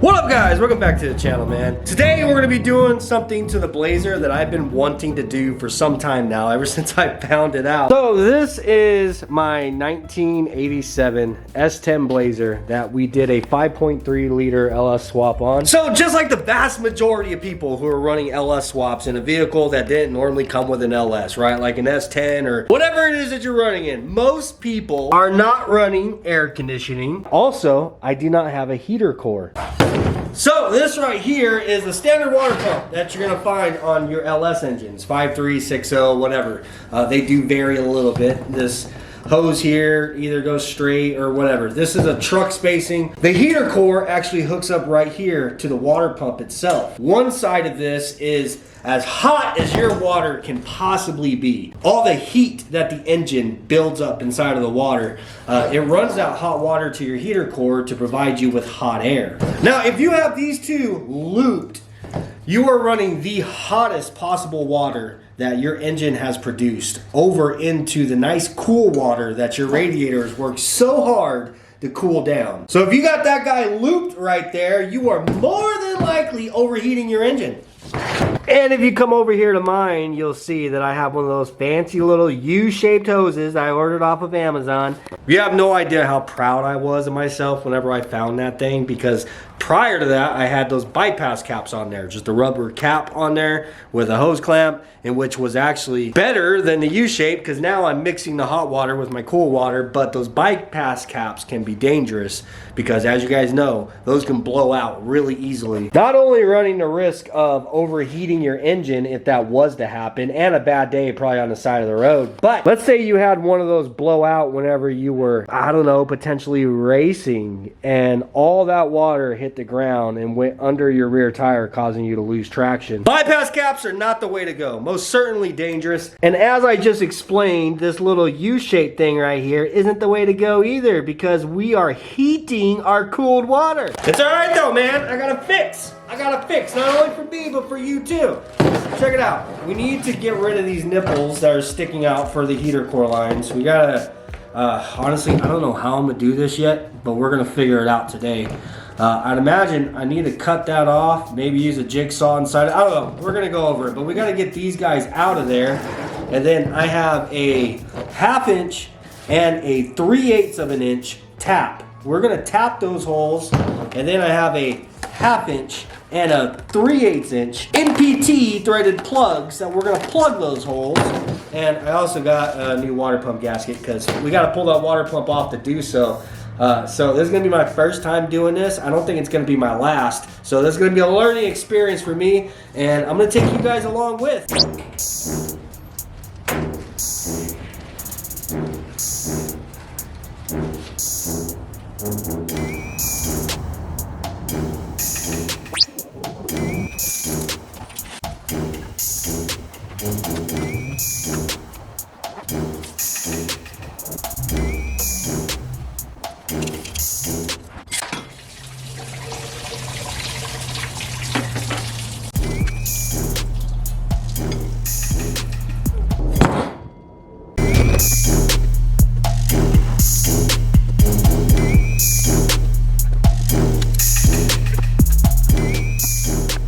What up guys, welcome back to the channel, man. Today we're gonna be doing something to the Blazer that I've been wanting to do for some time now, ever since I found it out. So this is my 1987 S10 Blazer that we did a 5.3 liter LS swap on. So just like the vast majority of people who are running LS swaps in a vehicle that didn't normally come with an LS, right? Like an S10 or whatever it is that you're running in. Most people are not running air conditioning. Also, I do not have a heater core. So this right here is the standard water pump that you're gonna find on your LS engines, 5.3, 6.0, whatever. They do vary a little bit. This hose here either goes straight or whatever. This is a truck spacing. The heater core actually hooks up right here to the water pump itself. One side of this is as hot as your water can possibly be. All the heat that the engine builds up inside of the water, it runs out hot water to your heater core to provide you with hot air. Now, if you have these two looped, you are running the hottest possible water that your engine has produced over into the nice cool water that your radiators work so hard to cool down. So if you got that guy looped right there, you are more than likely overheating your engine. And if you come over here to mine, you'll see that I have one of those fancy little U-shaped hoses I ordered off of Amazon. You have no idea how proud I was of myself whenever I found that thing, because prior to that, I had those bypass caps on there, just a rubber cap on there with a hose clamp, and which was actually better than the U-shape, because now I'm mixing the hot water with my cool water. But those bypass caps can be dangerous because, as you guys know, those can blow out really easily. Not only running the risk of overheating your engine if that was to happen, and a bad day probably on the side of the road, but let's say you had one of those blow out whenever you were, I don't know, potentially racing, and all that water hit the ground and went under your rear tire, causing you to lose traction. Bypass caps are not the way to go. Most certainly dangerous. And as I just explained, this little U-shaped thing right here isn't the way to go either, because we are heating our cooled water. It's all right though, man. I got a fix. Not only for me, but for you too. Check it out. We need to get rid of these nipples that are sticking out for the heater core lines. We gotta, honestly, I don't know how I'm gonna do this yet, but we're gonna figure it out today. I'd imagine I need to cut that off, maybe use a jigsaw inside. I don't know, we're gonna go over it, but we gotta get these guys out of there. And then I have a 1/2 inch and a 3/8 of an inch tap. We're gonna tap those holes, and then I have a 1/2 inch and a 3/8 inch NPT threaded plugs that we're gonna plug those holes. And I also got a new water pump gasket because we gotta pull that water pump off to do so. So this is gonna be my first time doing this. I don't think it's gonna be my last. So this is gonna be a learning experience for me, and I'm gonna take you guys along with.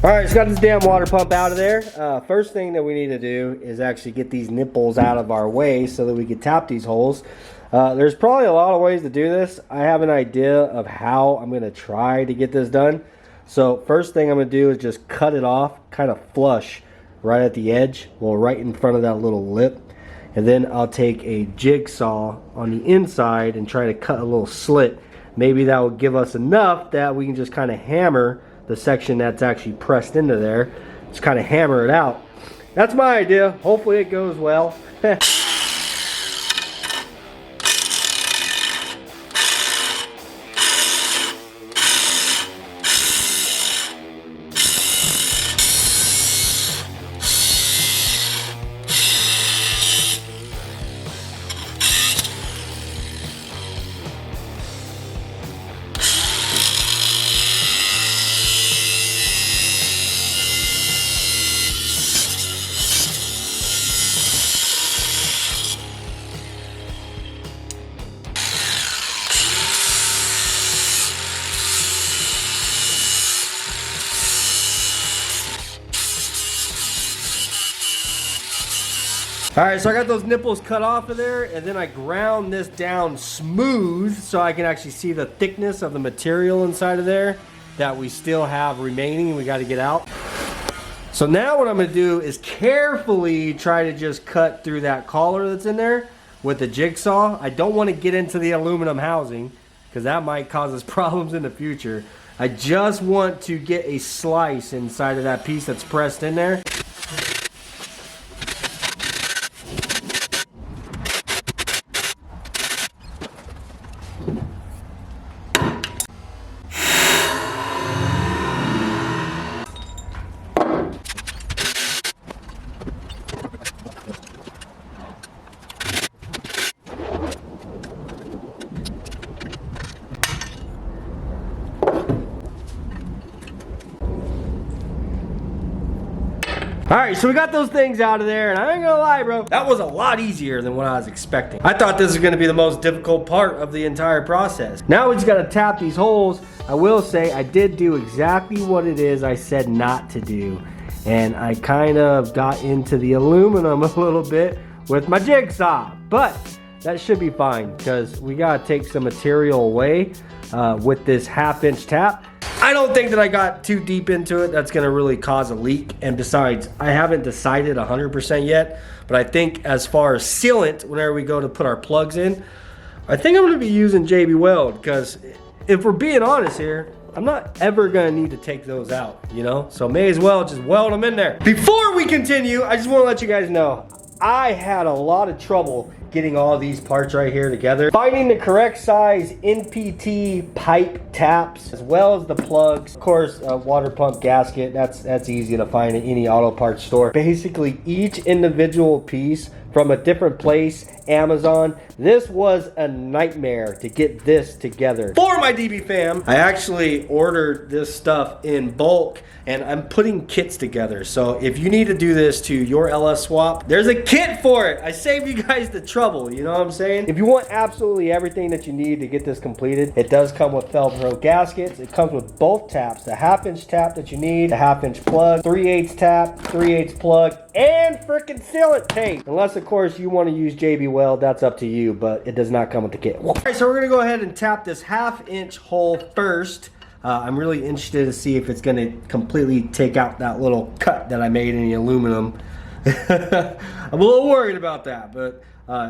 Alright, just got this damn water pump out of there. First thing that we need to do is actually get these nipples out of our way so that we can tap these holes. There's probably a lot of ways to do this. I have an idea of how I'm going to try to get this done. So first thing I'm going to do is just cut it off kind of flush right at the edge, well, right in front of that little lip. And then I'll take a jigsaw on the inside and try to cut a little slit. Maybe that will give us enough that we can just kind of hammer the section that's actually pressed into there. Just kind of hammer it out. That's my idea. Hopefully it goes well. All right, so I got those nipples cut off of there, and then I ground this down smooth so I can actually see the thickness of the material inside of there that we still have remaining we got to get out. So now what I'm going to do is carefully try to just cut through that collar that's in there with the jigsaw. I don't want to get into the aluminum housing because that might cause us problems in the future. I just want to get a slice inside of that piece that's pressed in there. Alright, so we got those things out of there, and I ain't gonna lie, bro, that was a lot easier than what I was expecting. I thought this was gonna be the most difficult part of the entire process. Now we just gotta tap these holes. I will say I did do exactly what it is I said not to do, and I kind of got into the aluminum a little bit with my jigsaw, but that should be fine because we gotta take some material away with this 1/2-inch tap. I don't think that I got too deep into it. That's gonna really cause a leak. And besides, I haven't decided 100% yet, but I think as far as sealant, whenever we go to put our plugs in, I think I'm gonna be using JB Weld, because if we're being honest here, I'm not ever gonna need to take those out, you know? So may as well just weld them in there. Before we continue, I just wanna let you guys know, I had a lot of trouble getting all these parts right here together. Finding the correct size NPT pipe taps, as well as the plugs. Of course, a water pump gasket, that's easy to find at any auto parts store. Basically, each individual piece from a different place, Amazon. This was a nightmare to get this together. For my DB fam, I actually ordered this stuff in bulk, and I'm putting kits together. So if you need to do this to your LS swap, there's a kit for it. I saved you guys the trouble, you know what I'm saying? If you want absolutely everything that you need to get this completed, it does come with Velcro gaskets. It comes with both taps, the 1/2-inch tap that you need, the 1/2-inch plug, 3/8 tap, 3/8 plug, and freaking sealant tape. Unless, of course, you want to use JB Weld, that's up to you, but it does not come with the kit. All right, so we're gonna go ahead and tap this 1/2-inch hole first. I'm really interested to see if it's gonna completely take out that little cut that I made in the aluminum. I'm a little worried about that, but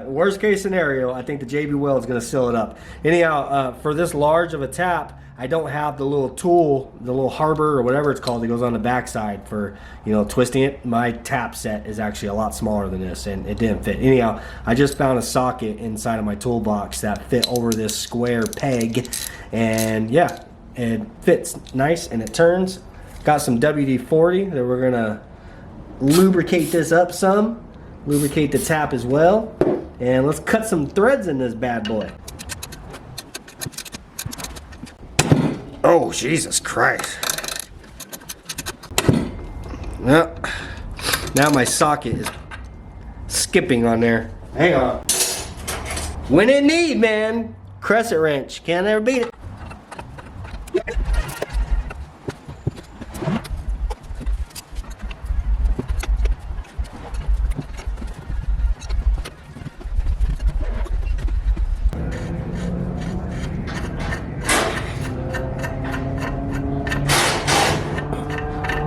worst case scenario, I think the JB Weld is gonna seal it up. Anyhow, for this large of a tap, I don't have the little tool, the little harbor or whatever it's called that goes on the backside for, you know, twisting it. My tap set is actually a lot smaller than this, and it didn't fit. Anyhow, I just found a socket inside of my toolbox that fit over this square peg, and yeah, it fits nice and it turns. Got some WD-40 that we're gonna lubricate this up some, lubricate the tap as well, and let's cut some threads in this bad boy. Oh, Jesus Christ. Well, now my socket is skipping on there. Hang on. When in need, man, crescent wrench, can't ever beat it.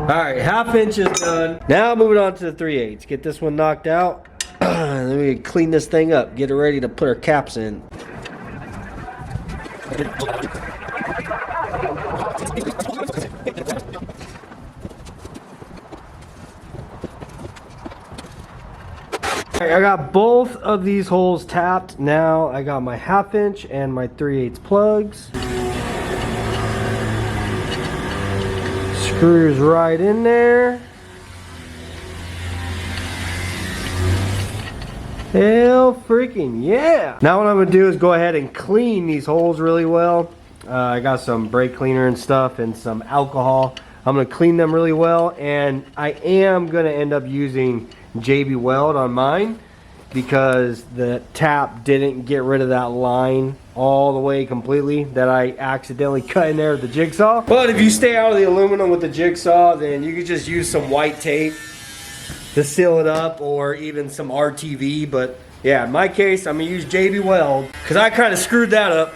Alright, 1/2-inch is done. Now moving on to the 3/8. Get this one knocked out. Then we clean this thing up. Get it ready to put our caps in. Alright, I got both of these holes tapped. Now I got my 1/2-inch and my 3/8 plugs. Screws right in there. Hell freaking yeah. Now what I'm gonna do is go ahead and clean these holes really well. I got some brake cleaner and stuff and some alcohol. I'm gonna clean them really well, and I am gonna end up using JB Weld on mine because the tap didn't get rid of that line all the way completely that I accidentally cut in there with the jigsaw. But if you stay out of the aluminum with the jigsaw, then you could just use some white tape to seal it up, or even some RTV. But yeah, in my case, I'm gonna use JB Weld because I kind of screwed that up.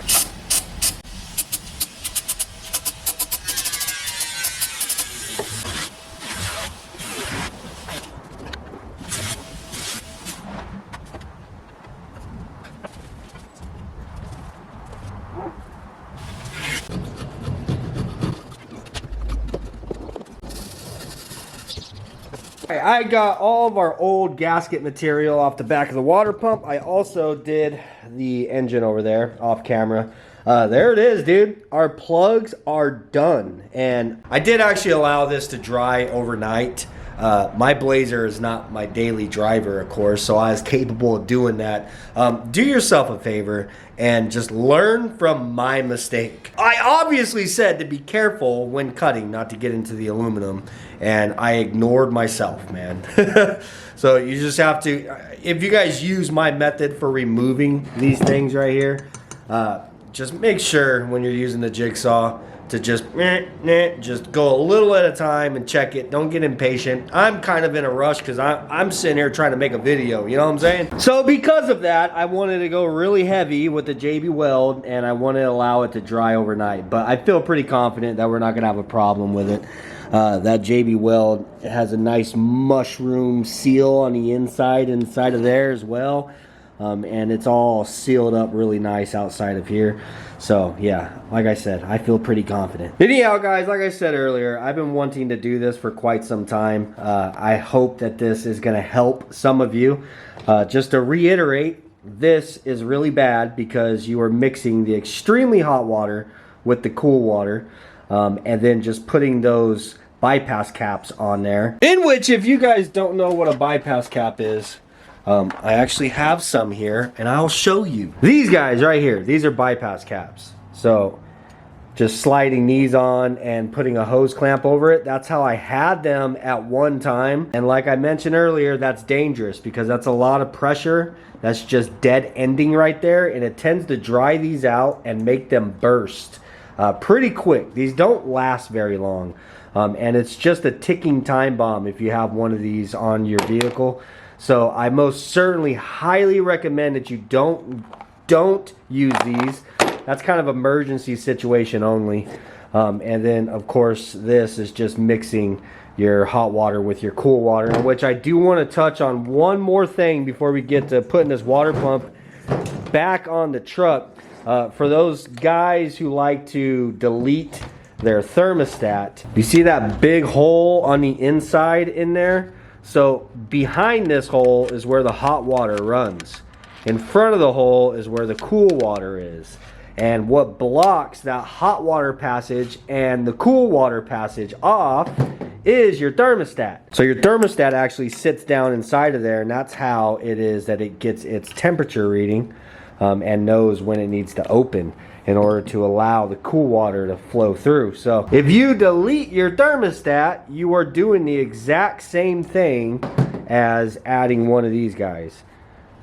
I got all of our old gasket material off the back of the water pump. I also did the engine over there off camera. There it is, dude. Our plugs are done. And I did actually allow this to dry overnight. My Blazer is not my daily driver, of course, so I was capable of doing that. Do yourself a favor and just learn from my mistake. I obviously said to be careful when cutting, not to get into the aluminum, and I ignored myself, man. So you just have to, if you guys use my method for removing these things right here, just make sure when you're using the jigsaw to just go a little at a time and check it. Don't get impatient. I'm kind of in a rush because I'm sitting here trying to make a video, you know what I'm saying? So because of that, I wanted to go really heavy with the JB Weld, and I wanted to allow it to dry overnight. But I feel pretty confident that we're not gonna have a problem with it. That JB Weld has a nice mushroom seal on the inside of there as well. And it's all sealed up really nice outside of here. So yeah, like I said, I feel pretty confident. Anyhow, guys, like I said earlier, I've been wanting to do this for quite some time. I hope that this is going to help some of you. Just to reiterate, this is really bad because you are mixing the extremely hot water with the cool water, and then just putting those bypass caps on there. In which, if you guys don't know what a bypass cap is, I actually have some here, and I'll show you. These guys right here, these are bypass caps. So just sliding these on and putting a hose clamp over it. That's how I had them at one time. And like I mentioned earlier, that's dangerous because that's a lot of pressure. That's just dead ending right there, and it tends to dry these out and make them burst pretty quick. These don't last very long. And it's just a ticking time bomb if you have one of these on your vehicle. So I most certainly highly recommend that you don't use these. That's kind of emergency situation only. And then of course this is just mixing your hot water with your cool water, in which I do want to touch on one more thing before we get to putting this water pump back on the truck. For those guys who like to delete their thermostat, you see that big hole on the inside in there? So behind this hole is where the hot water runs. In front of the hole is where the cool water is. And what blocks that hot water passage and the cool water passage off is your thermostat. So your thermostat actually sits down inside of there, and that's how it is that it gets its temperature reading and knows when it needs to open in order to allow the cool water to flow through. So if you delete your thermostat, you are doing the exact same thing as adding one of these guys.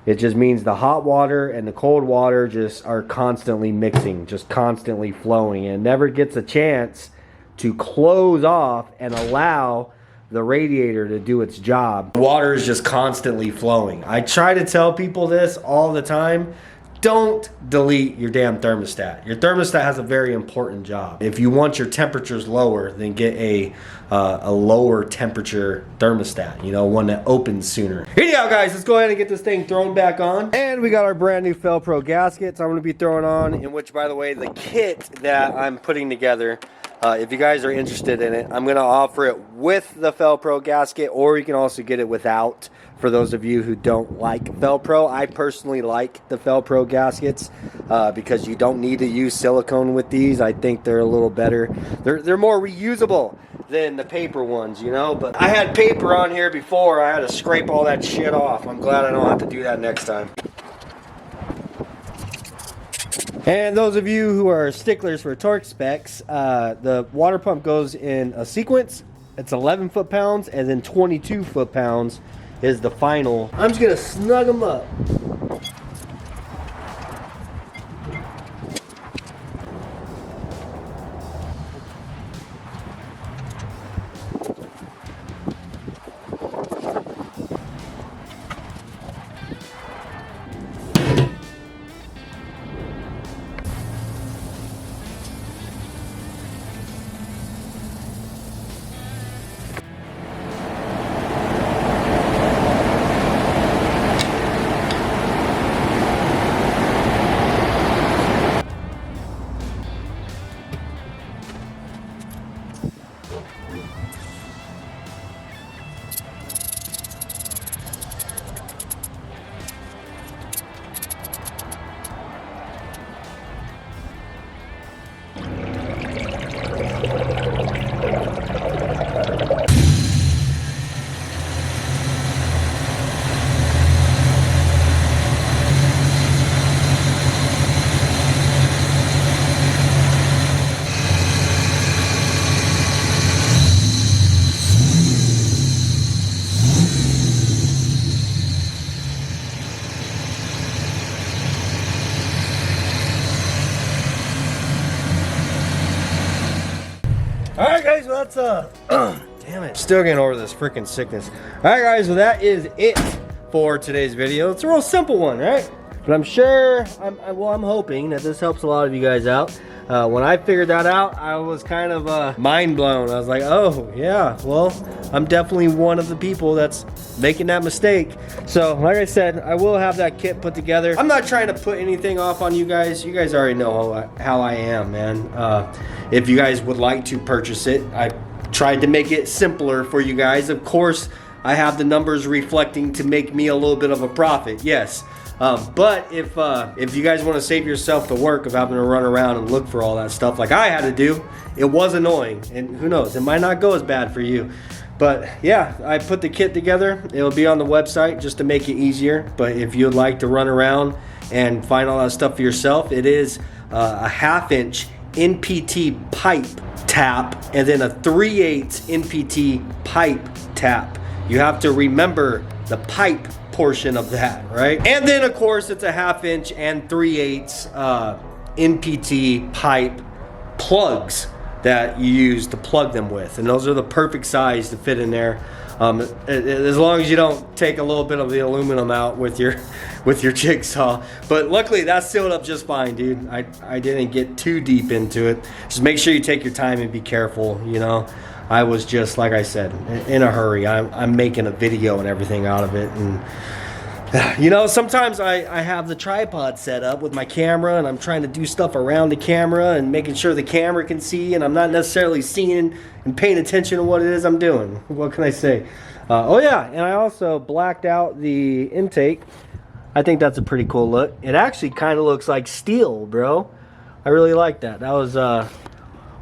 It just means the hot water and the cold water just are constantly mixing, just constantly flowing, and never gets a chance to close off and allow the radiator to do its job. Water is just constantly flowing. I try to tell people this all the time. Don't delete your damn thermostat. Your thermostat has a very important job. If you want your temperatures lower, then get a lower temperature thermostat, you know, one that opens sooner. Anyhow, guys, let's go ahead and get this thing thrown back on. And we got our brand new Felpro gaskets I'm gonna be throwing on, in which, by the way, the kit that I'm putting together, if you guys are interested in it, I'm gonna offer it with the Felpro gasket, or you can also get it without. For those of you who don't like Felpro, I personally like the Felpro gaskets because you don't need to use silicone with these. I think they're a little better. They're more reusable than the paper ones, you know. But I had paper on here before. I had to scrape all that shit off. I'm glad I don't have to do that next time. And those of you who are sticklers for torque specs, the water pump goes in a sequence. It's 11 foot-pounds, and then 22 foot-pounds is the final. I'm just gonna snug them up. Alright guys, well that's damn it. Still getting over this freaking sickness. Alright guys, well that is it for today's video. It's a real simple one, right? But I'm sure, I'm hoping that this helps a lot of you guys out. When I figured that out, I was kind of mind blown. I was like, oh yeah, well, I'm definitely one of the people that's making that mistake. So like I said, I will have that kit put together. I'm not trying to put anything off on you guys. You guys already know how I am, man. If you guys would like to purchase it, I tried to make it simpler for you guys. Of course, I have the numbers reflecting to make me a little bit of a profit, yes. But if you guys want to save yourself the work of having to run around and look for all that stuff like I had to do, it was annoying. And who knows, it might not go as bad for you. But yeah, I put the kit together. It'll be on the website just to make it easier. But if you'd like to run around and find all that stuff for yourself, it is a 1/2 inch NPT pipe tap and then a 3/8 NPT pipe tap. You have to remember the pipe portion of that, right? And then of course it's a 1/2 inch and 3/8 NPT pipe plugs that you use to plug them with, and those are the perfect size to fit in there. As long as you don't take a little bit of the aluminum out with your jigsaw. But luckily that sealed up just fine, dude. I didn't get too deep into it. Just make sure you take your time and be careful, you know. I was just, like I said, in a hurry. I'm making a video and everything out of it, and you know, sometimes I have the tripod set up with my camera and I'm trying to do stuff around the camera and making sure the camera can see, and I'm not necessarily seeing and paying attention to what it is I'm doing. What can I say? Oh yeah, and I also blacked out the intake. I think that's a pretty cool look. It actually kind of looks like steel, bro. I really like that. That was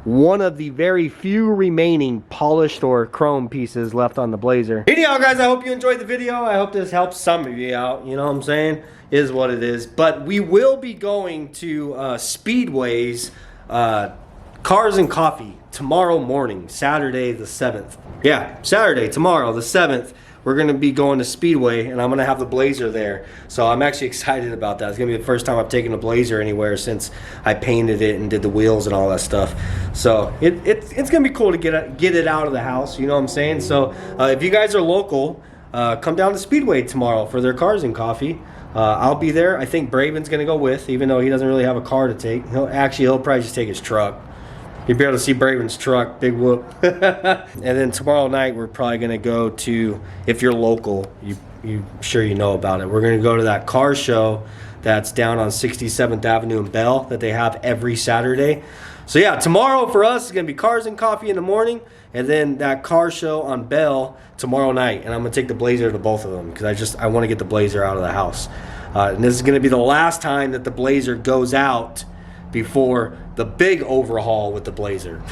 one of the very few remaining polished or chrome pieces left on the Blazer. Anyhow guys, I hope you enjoyed the video. I hope this helps some of you out, you know what I'm saying? It is what it is. But we will be going to Speedway's Cars and Coffee tomorrow morning, Saturday the 7th. Yeah, Saturday, tomorrow the 7th. We're gonna be going to Speedway and I'm gonna have the Blazer there. So I'm actually excited about that. It's gonna be the first time I've taken a Blazer anywhere since I painted it and did the wheels and all that stuff. So it's gonna be cool to get it out of the house, you know what I'm saying? So if you guys are local, come down to Speedway tomorrow for their Cars and Coffee. I'll be there. I think Braven's gonna go with, even though he doesn't really have a car to take. He'll probably just take his truck. You'll be able to see Braven's truck, big whoop. And then tomorrow night, we're probably gonna go to, if you're local, you sure you know about it. We're gonna go to that car show that's down on 67th Avenue in Bell that they have every Saturday. So yeah, tomorrow for us is gonna be Cars and Coffee in the morning, and then that car show on Bell tomorrow night. And I'm gonna take the Blazer to both of them because I wanna get the Blazer out of the house. And this is gonna be the last time that the Blazer goes out before the big overhaul with the Blazer.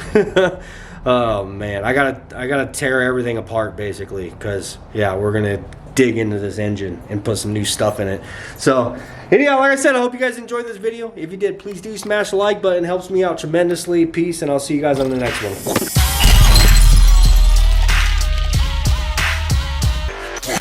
Oh man, I gotta tear everything apart basically, because yeah, we're gonna dig into this engine and put some new stuff in it. So anyhow, like I said, I hope you guys enjoyed this video. If you did, please do smash the like button. It helps me out tremendously. Peace, and I'll see you guys on the next one.